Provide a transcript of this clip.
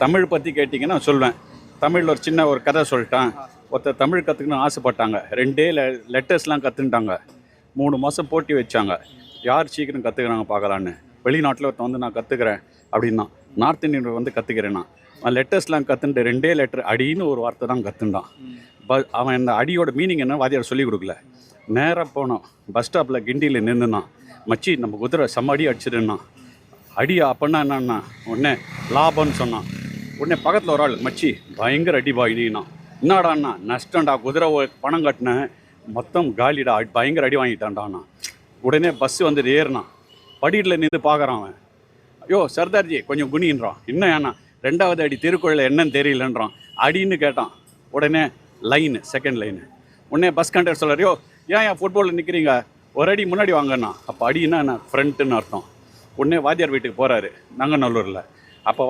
தமிழ் பற்றி கேட்டிங்கன்னா சொல்லுவேன். தமிழில் ஒரு சின்ன ஒரு கதை சொல்லிட்டேன். ஒருத்தர் தமிழ் கற்றுக்கணும்னு ஆசைப்பட்டாங்க. 2 லெட்டர்ஸ்லாம் கற்றுன்ட்டாங்க. 3 மாதம் போட்டி வச்சாங்க. யார் சீக்கிரம் கற்றுக்குறாங்க பார்க்கலான்னு. வெளிநாட்டில் ஒருத்தன் வந்து நான் கற்றுக்கிறேன் அப்படின்னா, நார்த் இந்தியன் வந்து கற்றுக்கிறேன்னா, லெட்டர்ஸ்லாம் கற்றுன்ட்டு 2 லெட்டர் அடின்னு ஒரு வார்த்தை தான் கற்றுண்டான். அவன் இந்த அடியோட மீனிங் என்ன வாத்தியார் சொல்லிக் கொடுக்கல. நேராக போனோம். பஸ் ஸ்டாப்பில் கிண்டியில் நின்றுனான். மச்சி நம்ம குதிரை செம்ம அடி அடிச்சிடுன்னா. அடியா அப்படின்னா என்னன்னா உடனே லாபம்னு சொன்னான். உடனே பக்கத்தில் ஒரு ஆள் மச்சி பயங்கர அடி பாயினா. என்னடாண்ணா நஷ்டம்டா, குதிரை பணம் கட்டினேன் மொத்தம் காலிடா, பயங்கர அடி வாங்கிட்டான்டாண்ணா. உடனே பஸ்ஸு வந்து ஏறினான். படியில் நின்று பார்க்குறான் அவன். ஐயோ சர்தார்ஜி கொஞ்சம் குனின்றான். இன்னும் ஏன்னா 2வது அடி திருக்குறளில் என்னன்னு தெரியலன்றான். அடின்னு கேட்டான். உடனே லைனு, செகண்ட் லைனு. உடனே பஸ் கண்டக்டர் சொல்கிறார், யோ ஏன் ஃபுட்பாலில் நிற்கிறீங்க, ஒரு அடி முன்னாடி வாங்கண்ணா. அப்போ அடின்னா என்ன, ஃப்ரண்ட்டுன்னு அர்த்தம். உடனே வாத்தியார் வீட்டுக்கு போகிறாரு நங்கநல்லூரில். அப்போ